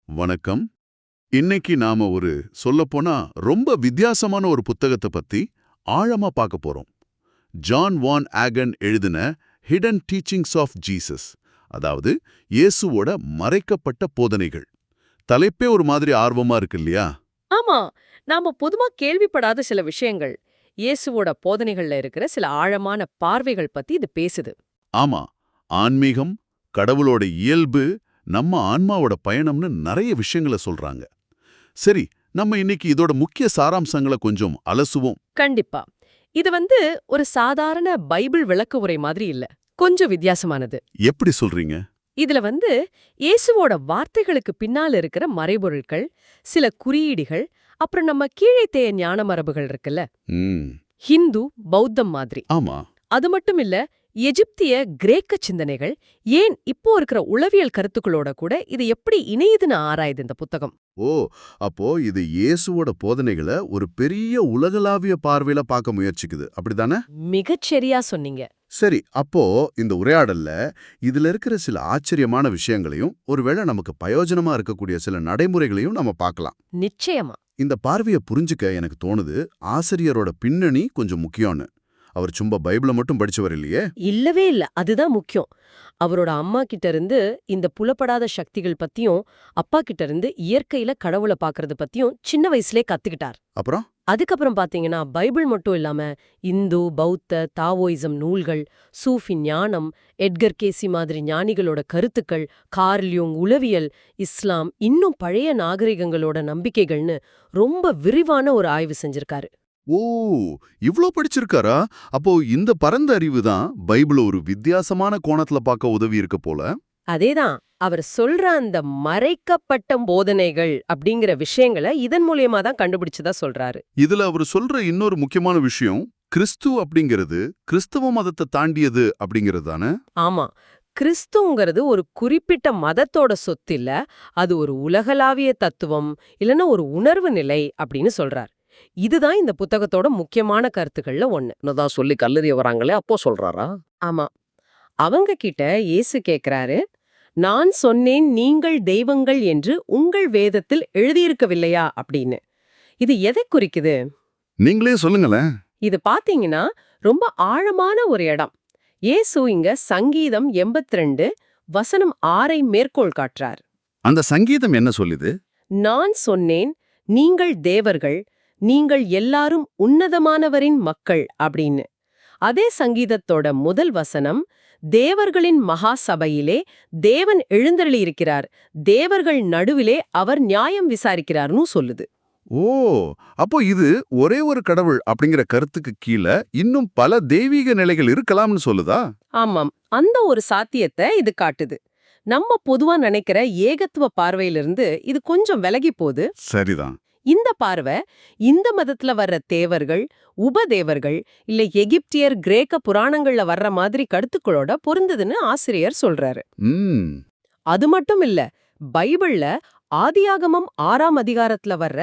வணக்கம். இன்னைக்கு நாம சொல்லப்போனா ரொம்ப வித்தியாசமான ஒரு புத்தகத்தை பத்தி ஆழமா பார்க்க போறோம். ஜான் வான் ஆகன் எழுதின ஹிடன் டீச்சிங்ஸ் ஆஃப் ஜீசஸ், அதாவது இயேசுவோட மறைக்கப்பட்ட போதனைகள். தலைப்பே ஒரு மாதிரி ஆர்வமா இருக்கு இல்லையா? ஆமா, நாம பொதுவா கேள்விப்படாத சில விஷயங்கள், இயேசுவோட போதனைகள்ல இருக்கிற சில ஆழமான பார்வைகள் பத்தி இது பேசுது. ஆமா, ஆன்மீகம், கடவுளோட இயல்பு, நம்ம ஆன்மாவோட பயணம்னு நிறைய விஷயங்களை சொல்றாங்க. சரி, நம்ம இன்னைக்கு இதோட முக்கிய சாராம்சங்களை கொஞ்சம் அலசுவோம். கண்டிப்பா. இது ஒரு சாதாரண பைபிள் விளக்க உரை மாதிரி இல்ல. கொஞ்சம் வித்தியாசமானது. எப்படி சொல்றீங்க? இதுல இயேசுவோட வார்த்தைகளுக்கு பின்னால இருக்கிற மறைபொருட்கள், சில குறியீடுகள், அப்புறம் நம்ம கீழைத்தேய ஞான மரபுகள் இருக்குல்ல, ம், ஹிந்து, பௌத்தம் மாதிரி. ஆமா. அது மட்டும் இல்ல, எஜிப்திய கிரேக்க சிந்தனைகள், ஏன் இப்போ இருக்கிற உளவியல் கருத்துக்களோட கூட இது எப்படி இணையுதுன்னு ஆராயுது இந்த புத்தகம். ஓ, அப்போ இது இயேசுவோட போதனைகளை ஒரு பெரிய உலகளாவிய பார்வையில பார்க்க முயற்சிக்குது, அப்படிதானே? மிகச்சரியா சொன்னீங்க. சரி, அப்போ இந்த உரையாடல்ல இதுல இருக்கிற சில ஆச்சரியமான விஷயங்களையும் ஒருவேளை நமக்கு பிரயோஜனமா இருக்கக்கூடிய சில நடைமுறைகளையும் நம்ம பார்க்கலாம். நிச்சயமா. இந்த பார்வையை புரிஞ்சுக்க எனக்கு தோணுது ஆசிரியரோட பின்னணி கொஞ்சம் முக்கியம்னு. அவர் சும்மா பைபிளை மட்டும் படிச்சவர் இல்லையே. இல்லவே இல்ல. அதுதான் முக்கியம். அவரோட அம்மா கிட்ட இருந்து இந்த புலப்படாத சக்திகள் பத்தியும், அப்பா கிட்ட இருந்து இயற்கையில கடவுளை பாக்குறது பத்தியும் சின்ன வயசுலே கத்துக்கிட்டார். அப்புறம் அதுக்கப்புறம் பாத்தீங்கன்னா, பைபிள் மட்டும் இல்லாம இந்து, பௌத்த, தாவோயிசம் நூல்கள், சூஃபி ஞானம், எட்கர் கேசி மாதிரி ஞானிகளோட கருத்துக்கள், கார்ல் யூங் உளவியல், இஸ்லாம், இன்னும் பழைய நாகரிகங்களோட நம்பிக்கைகள்னு ரொம்ப விரிவான ஒரு ஆய்வு செஞ்சிருக்காரு. ஓ, இவ்ளோ படிச்சிருக்காரா? அப்போ இந்த பரந்த அறிவு தான் பைபிள ஒரு வித்தியாசமான கோணத்துல பார்க்க உதவி இருக்க போல. அதேதான். அவர் சொல்ற அந்த மறைக்கப்பட்ட போதனைகள் அப்படிங்கிற விஷயங்களை இதன் மூலியமா தான் கண்டுபிடிச்சதா சொல்றாரு. இதுல அவர் சொல்ற இன்னொரு முக்கியமான விஷயம், கிறிஸ்து அப்படிங்கிறது கிறிஸ்தவ மதத்தை தாண்டியது அப்படிங்கிறது தானே? ஆமா. கிறிஸ்துங்கிறது ஒரு குறிப்பிட்ட மதத்தோட சொத்து இல்ல, அது ஒரு உலகளாவிய தத்துவம், இல்லனா ஒரு உணர்வு நிலை அப்படின்னு சொல்றார். இதுதான் இந்த புத்தகத்தோட முக்கியமான கருத்துக்கள்ல ஒண்ணு. என்னதான் சொல்லி கல்லெறிய வராங்களே, அப்போ சொல்றாரா? ஆமா. அவங்க கிட்ட இயேசு கேக்குறாரு, நான் சொன்னேன் நீங்கள் தெய்வங்கள் என்று உங்கள் வேதத்தில் எழுதியிருக்கவில்லையா அப்படின்னு. இது எதை குறிக்குது? நீங்களே சொல்லுங்களேன். இது பாத்தீங்கன்னா ரொம்ப ஆழமான ஒரு இடம். இயேசு இங்க சங்கீதம் 82 வசனம் 6 மேற்கோள் காட்டுறார். அந்த சங்கீதம் என்ன சொல்லுது? நான் சொன்னேன் நீங்கள் தேவர்கள், நீங்கள் எல்லாரும் உன்னதமானவரின் மக்கள் அப்படின்னு. அதே சங்கீதத்தோட முதல் வசனம், தேவர்களின் மகா சபையிலே தேவன் எழுந்தருளியிருக்கிறார், தேவர்கள் நடுவிலே அவர் நியாயம் விசாரிக்கிறார்னு சொல்லுது. ஓ, அப்போ இது ஒரே ஒரு கடவுள் அப்படிங்கிற கருத்துக்கு கீழே இன்னும் பல தெய்வீக நிலைகள் இருக்கலாம்னு சொல்லுதா? ஆமாம், அந்த ஒரு சாத்தியத்தை இது காட்டுது. நம்ம பொதுவா நினைக்கிற ஏகத்துவ பார்வையிலிருந்து இது கொஞ்சம் விலகி போகுது. சரிதான். இந்த பார்வை இந்த மதத்துல வர்ற தேவர்கள், உபதேவர்கள், இல்ல எகிப்தியர் கிரேக்க புராணங்கள்ல வர்ற மாதிரி கருத்துக்களோட பொருந்ததுன்னு ஆசிரியர் சொல்றாரு. ம், அது மட்டும் இல்ல, பைபிள்ல ஆதியாகமம் 6ஆம் அதிகாரத்துல வர்ற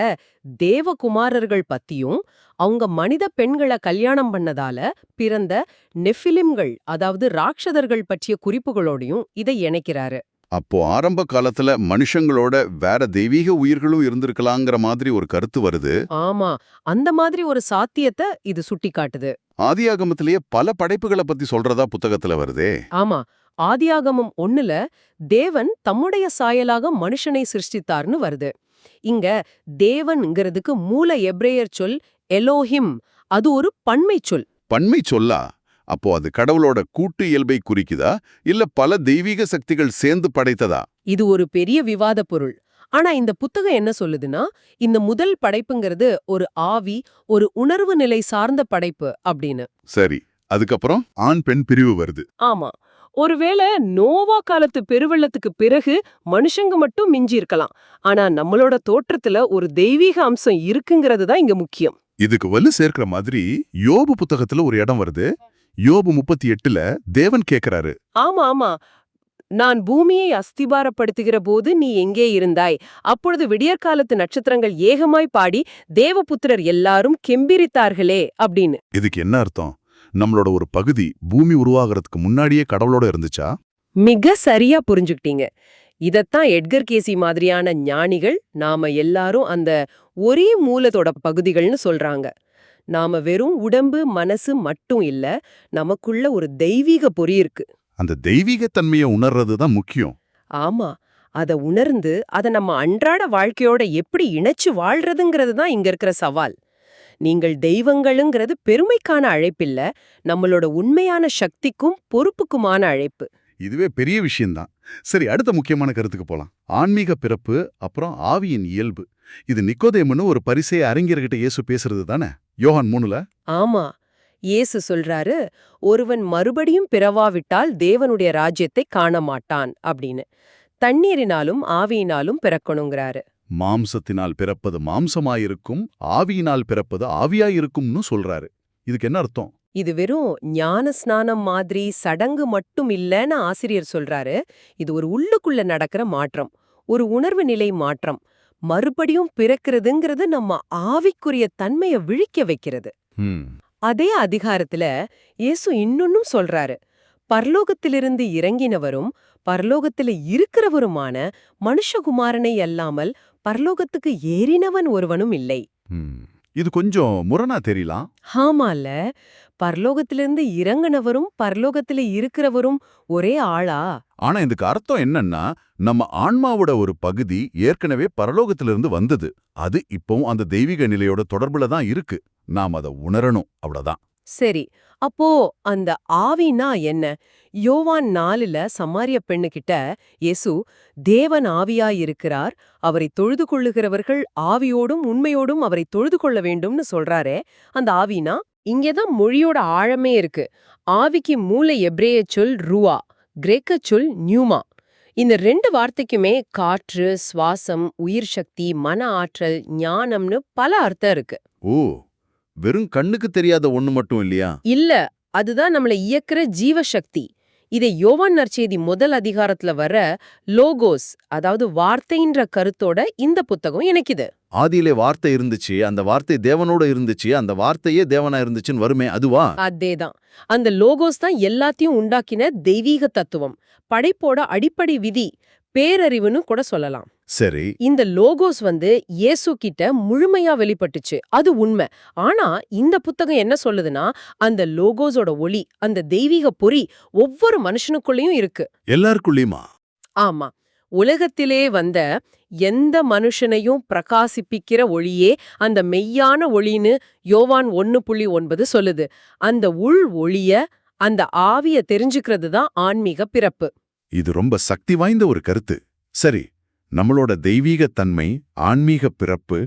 தேவகுமாரர்கள் பத்தியும், அவங்க மனித பெண்களை கல்யாணம் பண்ணதால பிறந்த நெஃபிலிம்கள், அதாவது ராட்சதர்கள் பற்றிய குறிப்புகளோடையும் இதை இணைக்கிறாரு. அப்போ ஆரம்ப காலத்துல மனுஷங்களோட வேற தெய்வீக உயிர்களும் இருந்திருக்கலாங்கிற மாதிரி ஒரு கருத்து வருது. ஆமா, அந்த மாதிரி ஒரு சாத்தியத்தை இது சுட்டி காட்டுது. ஆதியாகமத்திலேயே பல படைப்புகளை பத்தி சொல்றதா புத்தகத்துல வருதே. ஆமா, ஆதியாகமம் 1ல தேவன் தம்முடைய சாயலாக மனுஷனை சிருஷ்டித்தார்னு வருது. இங்க தேவன்ங்கிறதுக்கு மூல எப்ரேயர் சொல் எலோஹிம். அது ஒரு பன்மை சொல். பன்மை சொல்லா? அப்போ அது கடவுளோட கூட்டு இயல்பை குறிக்குதா, இல்ல பல தெய்வீக சக்திகள் சேர்ந்து படைத்ததா? இது ஒரு பெரிய விவாத பொருள். ஆனா இந்த புத்தகம் என்ன சொல்லுதுன்னா, இந்த முதல் படைப்புங்கிறது ஒரு ஆவி, ஒரு உணர்வு நிலை சார்ந்த படைப்பு அப்படின்னு. சரி, அதுக்கப்புறம் ஆண் பெண் பிரிவு வருது. ஆமா, ஒருவேளை நோவா காலத்து பெருவெள்ளத்துக்கு பிறகு மனுஷங்க மட்டும் மிஞ்சி இருக்கலாம். ஆனா நம்மளோட தோற்றத்துல ஒரு தெய்வீக அம்சம் இருக்குங்கிறது தான் இங்க முக்கியம். இதுக்கு வலு சேர்க்கிற மாதிரி யோபு புத்தகத்துல ஒரு இடம் வருது. யோபு 38ல தேவன் கேக்குறாரு, ஆமா ஆமா, நான் பூமியை அஸ்திபாரப்படுத்துகிற போது நீ எங்கே இருந்தாய்? அப்பொழுது விடியற்காலத்து நட்சத்திரங்கள் ஏகமாய் பாடி தேவபுத்திரர் எல்லாரும் கெம்பிரித்தார்களே அப்படின்னு. இதுக்கு என்ன அர்த்தம்? நம்மளோட ஒரு பகுதி பூமி உருவாகிறதுக்கு முன்னாடியே கடவுளோட இருந்துச்சா? மிக சரியா புரிஞ்சுக்கிட்டீங்க. இதத்தான் எட்கர் கேசி மாதிரியான ஞானிகள் நாம எல்லாரும் அந்த ஒரே மூலத்தோட பகுதிகள்னு சொல்றாங்க. நாம வெறும் உடம்பு மனசு மட்டும் இல்ல, நமக்குள்ள ஒரு தெய்வீக பொறி இருக்கு. அந்த தெய்வீக தன்மையை உணர்றது தான் முக்கியம். ஆமா, அத உணர்ந்து அத நம்ம அன்றாட வாழ்க்கையோட எப்படி இணைச்சு வாழ்றதுங்கிறது தான் இங்க இருக்கிற சவால். நீங்கள் தெய்வங்களுங்கிறது பெருமைக்கான அழைப்பில்ல, நம்மளோட உண்மையான சக்திக்கும் பொறுப்புக்குமான அழைப்பு. இதுவே பெரிய விஷயம்தான். சரி, அடுத்த முக்கியமான கருத்துக்கு போலாம். ஆன்மீக பிறப்பு, அப்புறம் ஆவியின் இயல்பு. இது நிக்கோதேமுன்னு ஒரு பரிசேய அறிஞர்கிட்ட இயேசு பேசுறது தானே? யோவான் 3ல. ஆமா, இயேசு சொல்றாரு, ஒருவன் மறுபடியும் பிறவாவிட்டால் தேவனுடைய ராஜ்யத்தை காண மாட்டான் அப்படின்னு. தண்ணீரினாலும் ஆவியினாலும் பிறக்கணுங்கிறாரு. மாம்சத்தினால் பிறப்பது மாம்சமாயிருக்கும், ஆவியினால் பிறப்பது ஆவியாயிருக்கும்னு சொல்றாரு. இதுக்கு என்ன அர்த்தம்? இது வெறும் ஞான ஸ்நானம் மாதிரி சடங்கு மட்டும் இல்லைன்னு ஆசிரியர் சொல்றாரு. இது ஒரு உள்ளுக்குள்ள நடக்கிற மாற்றம், ஒரு உணர்வு நிலை மாற்றம். மறுபடியும் பிறக்கிறதுங்கிறது நம்ம ஆவிக்குரிய தன்மையை விழிக்க வைக்கிறது. அதே அதிகாரத்துல இயேசு இன்னொன்னும் சொல்றாரு. பரலோகத்திலிருந்து இறங்கினவரும் பரலோகத்தில இருக்கிறவருமான மனுஷகுமாரனை அல்லாமல் பரலோகத்துக்கு ஏறினவன் ஒருவனும் இல்லை. இது கொஞ்சம் முரணா தெரியலாம். ஆமால, பரலோகத்திலிருந்து இறங்கினவரும் பரலோகத்தில இருக்கிறவரும் ஒரே ஆளா? ஆனா இதுக்கு அர்த்தம் என்னன்னா, நம்ம ஆன்மாவோட ஒரு பகுதி ஏற்கனவே பரலோகத்திலிருந்து வந்தது. அது இப்பவும் அந்த தெய்வீக நிலையோட தொடர்புல தான் இருக்கு. நாம் அதை உணரணும், அவ்வளவுதான். சரி, அப்போ அந்த ஆவினா என்ன? யோவான் 4ல சமாரிய பெண்ணுகிட்ட இயேசு தேவன் ஆவியாயிருக்கிறார், அவரை தொழுது கொள்ளுகிறவர்கள் ஆவியோடும் உண்மையோடும் அவரை தொழுது கொள்ள வேண்டும்னு சொல்றாரே, அந்த ஆவினா? இங்கேதான் மொழியோட ஆழமே இருக்கு. ஆவிக்கு மூல எப்ரேய சொல் ருவா, கிரேக்க சொல் நியூமா. இந்த 2 வார்த்தைக்குமே காற்று, சுவாசம், உயிர் சக்தி, மன ஆற்றல், ஞானம்னு பல அர்த்தம் இருக்கு. ஓ, வெறும் கண்ணுக்கு தெரியாத ஒண்ணு மட்டும் இல்லையா? இல்ல, அதுதான் நம்மள இயக்குற ஜீவசக்தி. இதை யோவான் நற்செய்தி 1 அதிகாரத்துல வர லோகோஸ், அதாவது வார்த்தைன்ற கருத்தோட இந்த புத்தகம் இணைக்குது. ஆதியிலே வார்த்தை இருந்துச்சு, அந்த வார்த்தை தேவனோட இருந்துச்சு, அந்த வார்த்தையே தேவனா இருந்துச்சுன்னு வருமே, அதுவா? அதேதான். அந்த லோகோஸ் தான் எல்லாத்தையும் உண்டாக்கின தெய்வீக தத்துவம், படைப்போட அடிப்படை விதி, பேரறிவுன்னு கூட சொல்லலாம். சரி. இந்த லோகோஸ் இயேசு கிட்ட முழுமையா வெளிப்பட்டுச்சு, அது உண்மை. ஆனா இந்த புத்தகம் என்ன சொல்லுதுன்னா, அந்த லோகோஸோட ஒளி, அந்த தெய்வீக பொறி ஒவ்வொரு மனுஷனுக்குள்ளேயும் இருக்கு. எல்லாருக்குள்ளயுமா? ஆமா, உலகத்திலே வந்த எந்த மனுஷனையும் பிரகாசிப்பிக்கிற ஒளியே அந்த மெய்யான ஒளின்னு யோவான் 1:9 சொல்லுது. அந்த உள் ஒளிய, அந்த ஆவிய தெரிஞ்சுக்கிறது தான் ஆன்மீக பிறப்பு. இது ரொம்ப சக்தி வாய்ந்த ஒரு கருத்து. சரி, நம்மளோட தெய்வீக தன்மை, ஆன்மீக பிறப்பு,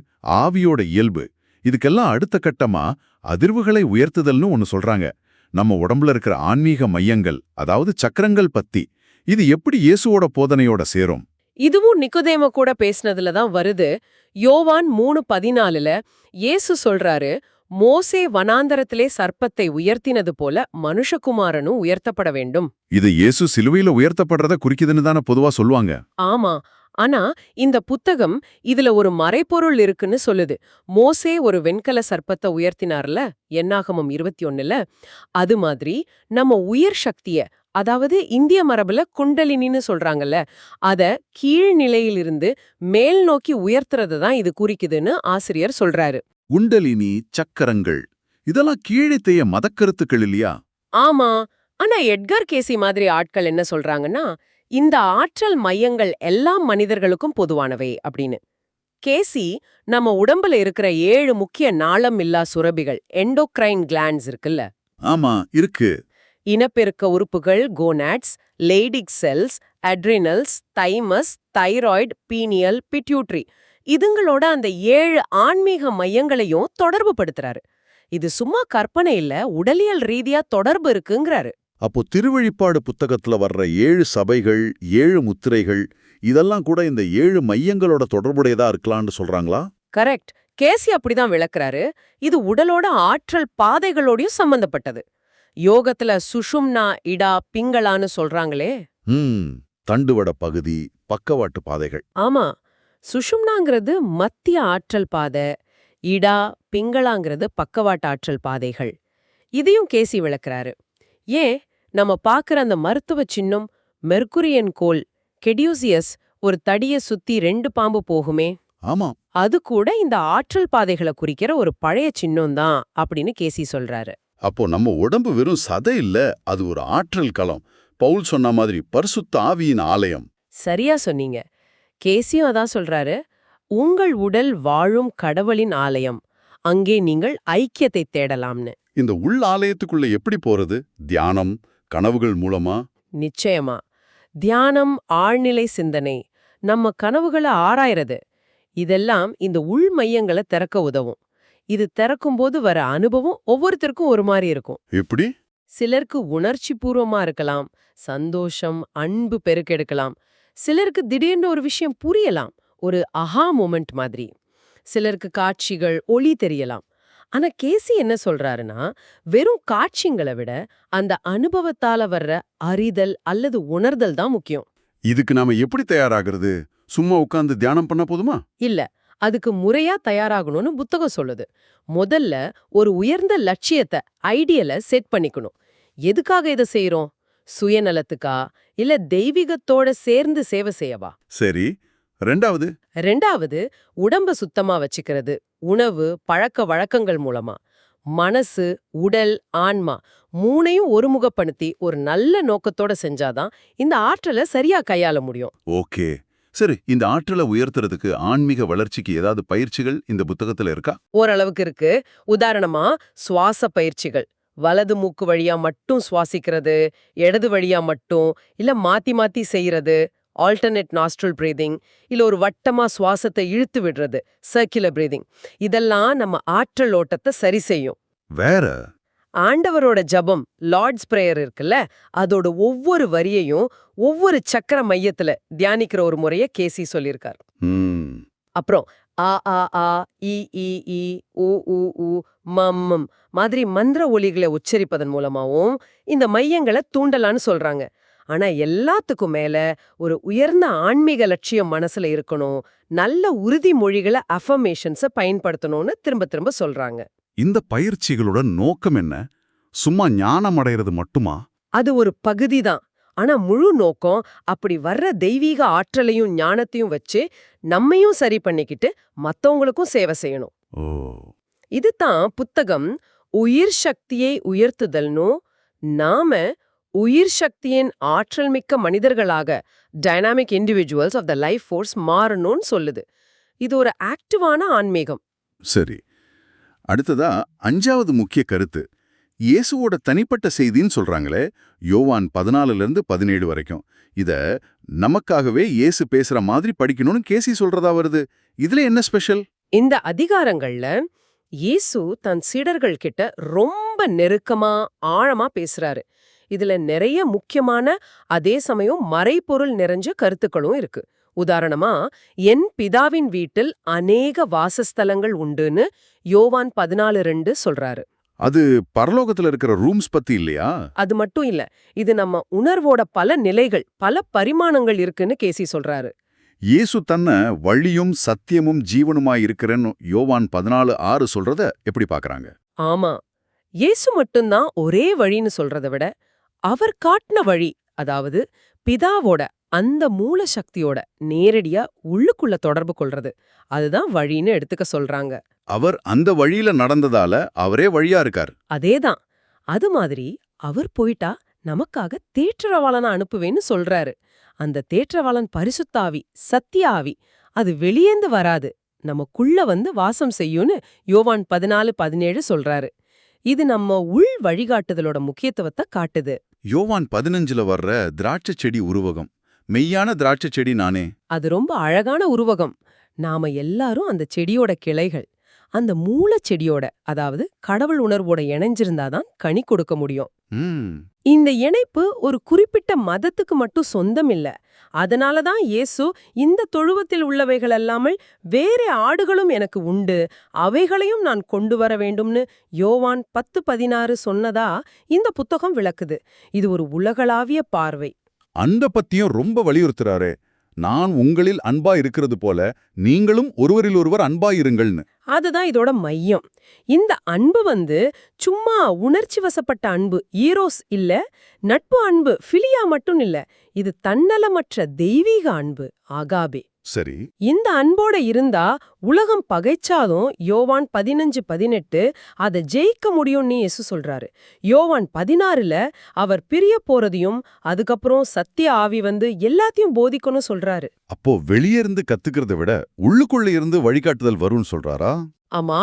ஆவியோட இயல்பு, இதுக்கெல்லாம் அடுத்த கட்டமா அதிர்வுகளை உயர்த்துதல்னு ஒன்னு சொல்றாங்க. நம்ம உடம்புல இருக்கிற ஆன்மீக மையங்கள், அதாவது சக்கரங்கள் பத்தி, இது எப்படி இயேசுவோட போதனையோட சேரும்? இதுவும் நிக்கோதேம கூட பேசினதுல தான் வருது. யோவான் 3:14ல இயேசு சொல்றாரு, மோசே வனாந்தரத்திலே சர்ப்பத்தை உயர்த்தினது போல மனுஷகுமாரனும் உயர்த்தப்பட வேண்டும். இது இயேசு சிலுவையில உயர்த்தப்படுறத குறிக்குதுன்னு தானே பொதுவா சொல்லுவாங்க. ஆமா, ஆனா இந்த புத்தகம் இதுல ஒரு மறைப்பொருள் இருக்குன்னு சொல்லுது. மோசே ஒரு வெண்கல சர்ப்பத்தை உயர்த்தினார்ல, என்னாகமம் 21ல, அது மாதிரி நம்ம உயிர் சக்திய, அதாவது இந்திய மரபுல குண்டலினின்னு சொல்றாங்கல்ல, அத கீழ்நிலையிலிருந்து மேல் நோக்கி உயர்த்துறது தான் இது குறிக்குதுன்னு ஆசிரியர் சொல்றாரு. குண்டலினி, சக்கரங்கள், இதெல்லாம் கீழைத்தைய மதக்கருத்துக்கள் இல்லையா? ஆமா, ஆனா எட்கர் கேசி மாதிரி ஆட்கள் என்ன சொல்றாங்கன்னா, இந்த ஆற்றல் மையங்கள் எல்லா மனிதர்களுக்கும் பொதுவானவை அப்படின்னு. கேசி நம்ம உடம்புல இருக்கிற 7 முக்கிய நாளம் இல்லா சுரபிகள், எண்டோக்ரைன் கிளாண்ட்ஸ் இருக்குல்ல, ஆமா, இருக்கு. இனப்பெருக்க உறுப்புகள் gonads, Leydig cells, adrenals, thymus, thyroid, pineal, pituitary, இதுங்களோட அந்த 7 ஆன்மீக மையங்களையும் தொடர்பு படுத்துறாரு. இது சும்மா கற்பனை இல்ல, உடலியல் ரீதியா தொடர்பு இருக்குங்கிறாரு. அப்போ திருவெளிப்பாடு புத்தகத்துல வர்ற 7 சபைகள், 7 முத்திரைகள், இதெல்லாம் கூட இந்த 7 மையங்களோட தொடர்புடையதா இருக்கலாம்னு சொல்றாங்களா? கரெக்ட், கேசி அப்படிதான் விளக்குறாரு. இது உடலோட ஆற்றல் பாதைகளோடையும் சம்பந்தப்பட்டது. யோகத்துல சுஷும்னா, இடா, பிங்களான்னு சொல்றாங்களே, தண்டுவட பகுதி, பக்கவாட்டு பாதைகள். ஆமா, சுஷும்னாங்கிறது மத்திய ஆற்றல் பாதை, இடா, பிங்களாங்கிறது பக்கவாட்டு ஆற்றல் பாதைகள். இதையும் கேசி விளக்குறாரு. ஏன் நம்ம பாக்குற அந்த மருத்துவ சின்னம் மெர்க்குரியன் கோல், கெடியூசியஸ், ஒரு தடிய சுத்தி 2 பாம்பு போகுமே, ஆமா. அது கூட இந்த ஆற்றல் பாதைகளை குறிக்கிற ஒரு பழைய சின்னம் தான் அப்படின்னு கேசி சொல்றாரு. அப்போ நம்ம உடம்பு வெறும் சதை இல்ல, அது ஒரு ஆற்றல் களம். பவுல் சொன்ன மாதிரி பரிசுத்த ஆவியின் ஆலயம். சரியா சொன்னீங்க. கேசியும் அதான் சொல்றாரு. உங்கள் உடல் வாழும் கடவுளின் ஆலயம், அங்கே நீங்கள் ஐக்கியத்தை தேடலாம்னு. இந்த உள் ஆலயத்துக்குள்ள எப்படி போறது? தியானம், கனவுகள் மூலமா? நிச்சயமா. தியானம், ஆழ்நிலை சிந்தனை, நம்ம கனவுகளை ஆராயறது, இதெல்லாம் இந்த உள் மையங்களை திறக்க உதவும். இது திறக்கும்போது வர அனுபவம் ஒவ்வொருத்தருக்கும் ஒரு மாதிரி இருக்கும். எப்படி? சிலருக்கு உணர்ச்சி பூர்வமா இருக்கலாம், சந்தோஷம், அன்பு பெருக்கெடுக்கலாம். சிலருக்கு திடீர்னு ஒரு விஷயம் புரியலாம், ஒரு அஹா மொமெண்ட் மாதிரி. சிலருக்கு காட்சிகள், ஒளி தெரியலாம். ஆனா கேசி என்ன சொல்றாருன்னா, வெறும் காட்சிங்களை விட அந்த அனுபவத்தால வர்ற அறிதல் அல்லது உணர்தல் தான் முக்கியம். இதுக்கு நாம எப்படி தயாராகிறது? சும்மா உட்கார்ந்து தியானம் பண்ணா போதுமா? இல்ல, அதுக்கு முறையா தயாராகணும்னு புத்தகம் சொல்லுது. முதல்ல ஒரு உயர்ந்த லட்சியத்தை, ஐடியலை செட் பண்ணிக்கணும். எதுக்காக இதை செய்றோம்? சுயநலத்துக்கா இல்ல தெய்வீகத்தோட சேர்ந்து சேவை செய்யவா? சரி. ரெண்டாவது? ரெண்டாவது, உடம்ப சுத்தமா வச்சுக்கிறது. உணவு, பழக்க வழக்கங்கள் மூலமா. மனசு, உடல், ஆன்மா மூணையும் ஒருமுகப்படுத்தி ஒரு நல்ல நோக்கத்தோட செஞ்சாதான் இந்த ஆற்றலை சரியா கையாள முடியும். ஓகே. சரி, இந்த ஆற்றலை உயர்த்துறதுக்கு ஆன்மீக வளர்ச்சிக்கு ஏதாவது பயிற்சிகள் இந்த புத்தகத்துல இருக்கா? ஓரளவுக்கு இருக்கு. உதாரணமா சுவாச பயிற்சிகள். வலது மூக்கு வழியா மட்டும் சுவாசிக்கிறது, இடது வழியா மட்டும், இல்ல மாத்தி மாத்தி செய்யறது, ஆல்டர்னேட் நாஸ்ட்ரல் பிரீதிங், இல்ல ஒரு வட்டமா சுவாசத்தை இழுத்து விடுறது, சர்க்குலர் பிரீதிங். இதெல்லாம் நம்ம ஆற்றல் ஓட்டத்தை சரி செய்யும். வேற? ஆண்டவரோட ஜபம், லார்ட்ஸ் பிரேயர் இருக்குல்ல, அதோட ஒவ்வொரு வரியையும் ஒவ்வொரு சக்கர மையத்துல தியானிக்கிற ஒரு முறைய கேசி சொல்லியிருக்கார். ம். அப்புறம் ஆ ஆ ஆ, இ இ இ, உ உ உ, மம் மம் மாதிரி மந்திர ஒலிகளை உச்சரிப்பதன் மூலமாவும் இந்த மையங்களை தூண்டலான்னு சொல்றாங்க. ஆனா எல்லாத்துக்கும் மேல ஒரு உயர்ந்த ஆன்மீக லட்சியம் மனசுல இருக்கணும், நல்ல உறுதிமொழிகளை அஃபர்மேஷன்ஸை பயன்படுத்தணும்னு திரும்ப திரும்ப சொல்றாங்க. இந்த பயிற்சிகளோட நோக்கம் என்ன? சும்மா ஞானம் அடைகிறது மட்டுமா? அது ஒரு பகுதி தான். ஆனா முழு நோக்கம் அப்படி வர்ற தெய்வீக ஆற்றலையும் ஞானத்தையும் வச்சு நம்மையும் சரி பண்ணிக்கிட்டு மத்தவங்களுக்கும் சேவை செய்யணும். ஓ. இதுதான் புத்தகம் உயிர் சக்தியை உயர்த்துதல்னும், நாம உயிர் சக்தியின் ஆற்றல் மிக்க மனிதர்களாக dynamic individuals of the life force மாறணும்னு சொல்லுது. இது ஒரு ஆக்டிவான ஆன்மீகம். சரி. அடுத்ததா 5வது முக்கிய கருத்து. இயேசுவோட தனிப்பட்ட செய்தின்னு சொல்றாங்களே, யோவான் 14-17 வரைக்கும். இத நமக்காகவே இயேசு பேசுற மாதிரி படிக்கணும்னு கேசி சொல்றதா வருது. இதுல என்ன ஸ்பெஷல்? இந்த அதிகாரங்கள்ல இயேசு தன் சீடர்கள் கிட்ட ரொம்ப நெருக்கமா, ஆழமா பேசுறாரு. இதுல நிறைய முக்கியமான, அதே சமயம் மறைபொருள் நிறைஞ்ச கருத்துக்களும் இருக்கு. உதாரணமா, என் பிதாவின் வீட்டில் அநேக வாசஸ்தலங்கள் உண்டுன்னு யோவான் 14:2 சொல்றாரு. அது பரலோகத்துல இருக்கிற ரூம்ஸ் பத்தி இல்லையா? அது மட்டும் இல்ல, இது நம்ம உணர்வோட பல நிலைகள், பல பரிமாணங்கள் இருக்குன்னு கேசி சொல்றாரு. இயேசு தன்னை வழியும் சத்தியமும் ஜீவனுமாய் இருக்கிறேன்னு யோவான் 14:6 சொல்றத எப்படி பார்க்கறாங்க? ஆமா, இயேசு மட்டும்தான் ஒரே வழின்னு சொல்றத விட, அவர் காட்டின வழி, அதாவது பிதாவோட அந்த மூல சக்தியோட நேரடியா உள்ளுக்குள்ள தொடர்பு கொள்றது, அதுதான் வழின்னு எடுத்துக்க சொல்றாங்க. அவர் அந்த வழியில நடந்ததால அவரே வழியா இருக்கார். அதேதான். அது மாதிரி அவர் போயிட்டா நமக்காக தேற்றரவாளனை அனுப்புவேன்னு சொல்றாரு. அந்த தேற்றவாளன் பரிசுத்தாவி, சத்திய ஆவி. அது வெளியேந்து வராது, நமக்குள்ள வந்து வாசம் செய்யும்னு யோவான் 14:17 சொல்றாரு. இது நம்ம உள் வழிகாட்டுதலோட முக்கியத்துவத்தை காட்டுது. யோவான் 15ல வர்ற திராட்சை செடி உருவகம், மெய்யான திராட்சை செடி நானே. அது ரொம்ப அழகான உருவகம். நாம எல்லாரும் அந்த செடியோட கிளைகள். அந்த மூல செடியோட, அதாவது கடவுள் உணர்வோட இணைஞ்சிருந்தாதான் கனி கொடுக்க முடியும். ம். இந்த இணைப்பு ஒரு குறிப்பிட்ட மதத்துக்கு மட்டும் சொந்தம் இல்ல. அதனாலதான் இயேசு இந்த தொழுவத்தில் உள்ளவைகள் அல்லாமல் வேற ஆடுகளும் எனக்கு உண்டு, அவைகளையும் நான் கொண்டு வர வேண்டும்னு யோவான் 10:16 சொன்னதா இந்த புத்தகம் விளக்குது. இது ஒரு உலகளாவிய பார்வை. அந்த பத்தியும் ரொம்ப வலியுறுத்துறாரு. நான் உங்களில் அன்பா இருக்கிறது போல நீங்களும் ஒருவரில் ஒருவர் அன்பா இருங்கள்னு. அதுதான் இதோட மையம். இந்த அன்பு சும்மா உணர்ச்சி வசப்பட்ட அன்பு, ஈரோஸ் இல்ல, நட்பு அன்பு, ஃபிலியா மட்டும் இல்ல. இது தன்னலமற்ற தெய்வீக அன்பு, ஆகாபே. சரி. இந்த அன்போட இருந்தா உலகம் பகைச்சாலும் யோவான் 15:18 அதை ஜெயிக்க முடியும்னு இயேசு சொல்றாரு. யோவான் 16ல அவர் பிரிய போறதையும் அதுக்கப்புறம் சத்திய ஆவி எல்லாத்தையும் போதிக்கணும் சொல்றாரு. அப்போ வெளியே இருந்து கத்துக்கிறத விட உள்ளுக்குள்ள இருந்து வழிகாட்டுதல் வரும்னு சொல்றாரா? ஆமா,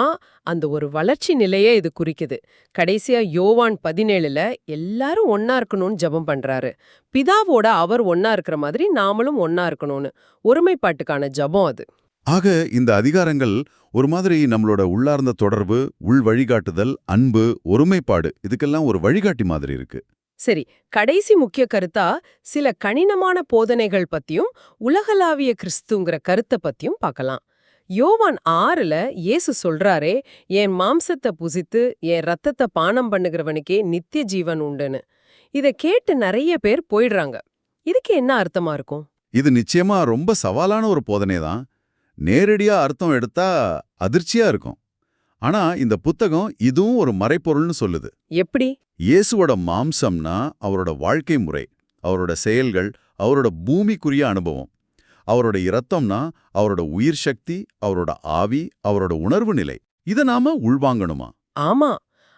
அந்த ஒரு வளர்ச்சி நிலையே இது குறிக்குது. கடைசியா யோவான் 17ல எல்லாரும் ஒன்னா இருக்கணும்னு ஜெபம் பண்றாரு. பிதாவோட அவர் ஒன்னா இருக்கிற மாதிரி நாமளும் ஒன்னா இருக்கணும்னு. ஒருமைப்பாட்டுக்கான ஜெபம் அது. ஆக இந்த அதிகாரங்கள் ஒரு மாதிரி நம்மளோட உள்ளார்ந்த தொடர்பு, உள் வழிகாட்டுதல், அன்பு, ஒருமைப்பாடு இதுக்கெல்லாம் ஒரு வழிகாட்டி மாதிரி இருக்கு. சரி, கடைசி முக்கிய கருத்தா சில கடினமான போதனைகள் பத்தியும் உலகளாவிய கிறிஸ்துங்கிற கருத்தை பத்தியும் பார்க்கலாம். யோவான் 6ல இயேசு சொல்றாரே, என் மாம்சத்தை புசித்து என் ரத்தத்தை பானம் பண்ணுகிறவனுக்கே நித்திய ஜீவன் உண்டுன்னு. இத கேட்டு நிறைய பேர் போயிடுறாங்க. இதுக்கு என்ன அர்த்தமா இருக்கும்? இது நிச்சயமா ரொம்ப சவாலான ஒரு போதனை தான். நேரடியா அர்த்தம் எடுத்தா அதிர்ச்சியா இருக்கும். ஆனா இந்த புத்தகம் இதுவும் ஒரு மறைப்பொருள்னு சொல்லுது. எப்படி? இயேசுவோட மாம்சம்னா அவரோட வாழ்க்கை முறை, அவரோட செயல்கள், அவரோட பூமிக்குரிய அனுபவம். அவரோட இரத்தம்னா அவரோட உயிர் சக்தி, அவரோட ஆவி, அவரோட உணர்வு நிலை. இதை நாம உள்வாங்கணுமா? ஆமா,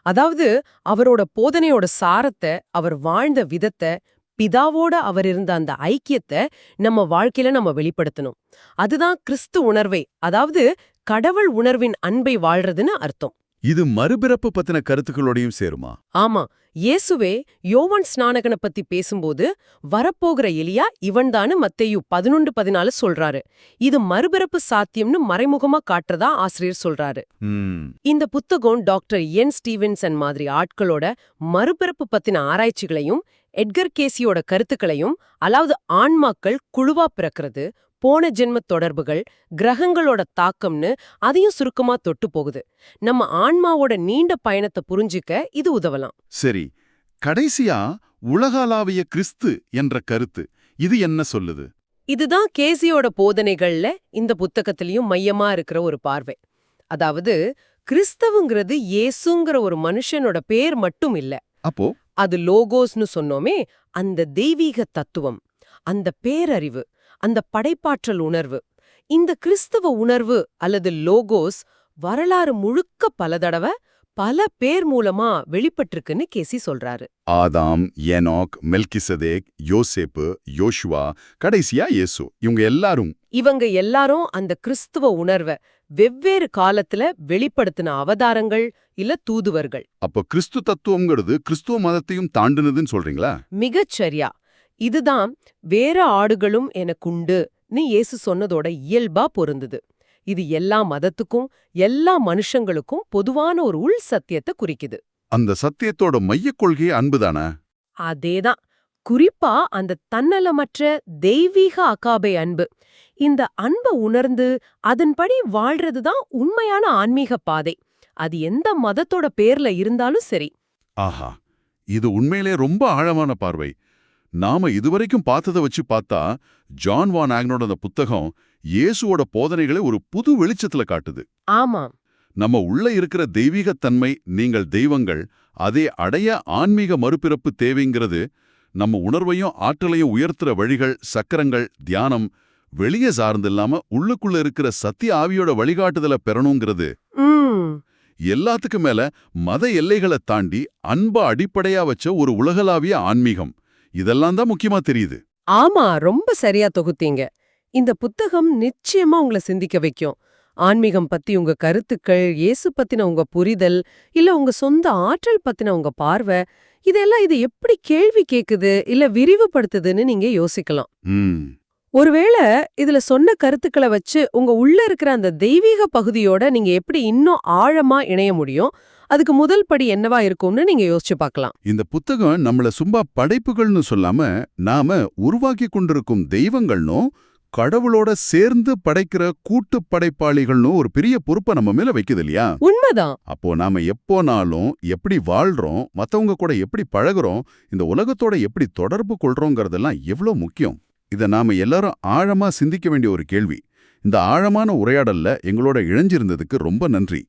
அதாவது அவரோட போதனையோட சாரத்தை, அவர் வாழ்ந்த விதத்தை, பிதாவோட அவர் இருந்த அந்த ஐக்கியத்தை நம்ம வாழ்க்கையில நம்ம வெளிப்படுத்தணும். அதுதான் கிறிஸ்து உணர்வை, அதாவது கடவுள் உணர்வின் அன்பை வாழ்றதுன்னு அர்த்தம். இது மறுபிறப்பு பத்தின கருத்துக்களோடையும் சேருமா? ஆமா, இயேசுவே யோவான் ஸ்நானகனை பத்தி பேசும்போது வரப்போகிற எலியா இவன்தான்னு மத்தேயு 11:14 சொல்றாரு. இது மறுபிறப்பு சாத்தியம்னு மறைமுகமா காட்டுறதா ஆசிரியர் சொல்றாரு. இந்த புத்தகம் டாக்டர் என் ஸ்டீவன்சன் மாதிரி ஆட்களோட மறுபிறப்பு பத்தின ஆராய்ச்சிகளையும், எட்கர் கேசியோட கருத்துக்களையும், அதாவது ஆன்மாக்கள் குழுவா பிறக்கிறது, போன ஜென்ம தொடர்புகள், கிரகங்களோட தாக்கம்னு அதையும் சுருக்கமா தொட்டு போகுது. நம்ம ஆன்மாவோட நீண்ட பயணத்தை புரிஞ்சுக்க இது உதவலாம். சரி, கடைசியா உலகளாவிய கிறிஸ்து என்ற கருத்து இது என்ன சொல்லுது? இதுதான் கேசியோட போதனைகள்ல இந்த புத்தகத்திலயும் மையமா இருக்கிற ஒரு பார்வை. அதாவது கிறிஸ்தவங்கிறது இயேசுங்கிற ஒரு மனுஷனோட பேர் மட்டும் இல்ல. அப்போ அது லோகோஸ்னு சொன்னோமே, அந்த தெய்வீக தத்துவம், அந்த பேரறிவு, அந்த படைப்பாற்றல் உணர்வு. இந்த கிறிஸ்தவ உணர்வு அல்லது லோகோஸ் வரலாறு முழுக்க பல தடவை பல பேர் மூலமா வெளிப்பட்டிருக்குன்னு கேசி சொல்றாரு. ஆதாம், ஏனோக், மெல்கிசதேக், யோசேப்பு, யோசுவா, கடைசியா இயேசு, இவங்க எல்லாரும் அந்த கிறிஸ்துவ உணர்வை வெவ்வேறு காலத்துல வெளிப்படுத்தின அவதாரங்கள் இல்ல தூதுவர்கள். அப்ப கிறிஸ்து தத்துவம்ங்கிறது கிறிஸ்துவ மதத்தையும் தாண்டுனதுன்னு சொல்றீங்களா? மிகச்சரியா. இதுதான் வேற ஆடுகளும் எனக்குண்டுன்னு இயேசு சொன்னதோட இயல்பா பொருந்தது. இது எல்லா மதத்துக்கும் எல்லா மனுஷங்களுக்கும் பொதுவான ஒரு உள் சத்தியத்தை குறிக்குது. அந்த சத்தியத்தோட மையக் கொள்கையே அன்புதானே? அதேதான். குறிப்பா அந்த தன்னலமற்ற தெய்வீக அகாபே அன்பு. இந்த அன்பை உணர்ந்து அதன்படி வாழ்றதுதான் உண்மையான ஆன்மீக பாதை. அது எந்த மதத்தோட பேர்ல இருந்தாலும் சரி. ஆஹா, இது உண்மையிலே ரொம்ப ஆழமான பார்வை. நாம இதுவரைக்கும் பார்த்ததை வச்சு பார்த்தா ஜான் வான் ஆக்னோட அந்த புத்தகம் இயேசுவோட போதனைகளை ஒரு புது வெளிச்சத்துல காட்டுது. ஆமாம், நம்ம உள்ள இருக்கிற தெய்வீகத்தன்மை, நீங்கள் தெய்வங்கள், அதை அடைய ஆன்மீக மறுபிறப்பு தேவைங்கிறது, நம்ம உணர்வையும் ஆற்றலையும் உயர்த்துற வழிகள், சக்கரங்கள், தியானம், வெளியே சார்ந்தில்லாம உள்ளுக்குள்ள இருக்கிற சத்திய ஆவியோட வழிகாட்டுதலை பெறணுங்கிறது. எல்லாத்துக்கும் மேல மத எல்லைகளை தாண்டி அன்பை அடிப்படையா வச்ச ஒரு உலகளாவிய ஆன்மீகம். இதெல்லாம் தான் முக்கியமா தெரியுது. ஆமா, ரொம்ப சரியா தொகுத்தீங்க. இந்த புத்தகம் நிச்சயமா உங்களை சிந்திக்க வைக்கும். ஆன்மீகம் பத்தி உங்க கருத்துக்கள், இயேசு பத்தின உங்க புரிதல், இல்ல உங்க சொந்த ஆற்றல் பத்தின உங்க பார்வை, இதெல்லாம் இது எப்படி கேள்வி கேக்குது இல்ல விரிவுபடுத்துதுன்னு நீங்க யோசிக்கலாம். ஒருவேளை இதுல சொன்ன கருத்துக்களை வச்சு உங்க உள்ள இருக்கிற அந்த தெய்வீக பகுதியோட நீங்க எப்படி இன்னும் ஆழமா இணைய முடியும், அதுக்கு முதல் படி என்னவா இருக்கும்னு நீங்க யோசிச்சு பார்க்கலாம். இந்த புத்தகம் நம்மள சும்மா படைப்புகள்னு சொல்லாம நாம உருவாக்கி கொண்டிருக்கும் தெய்வங்கள்னும் கடவுளோட சேர்ந்து படைக்கிற கூட்டு படைப்பாளிகள்னு ஒரு பெரிய பொறுப்பை நம்ம மேல வைக்குது இல்லையா? உண்மைதான். அப்போ நாம எப்போனாலும் எப்படி வாழ்றோம், மத்தவங்க கூட எப்படி பழகுறோம், இந்த உலகத்தோட எப்படி தொடர்பு கொள்றோங்கிறதெல்லாம் எவ்வளவு முக்கியம். இத நாம எல்லாரும் ஆழமா சிந்திக்க வேண்டிய ஒரு கேள்வி. இந்த ஆழமான உரையாடல்ல எங்களோட இணைஞ்சிருந்ததுக்கு ரொம்ப நன்றி.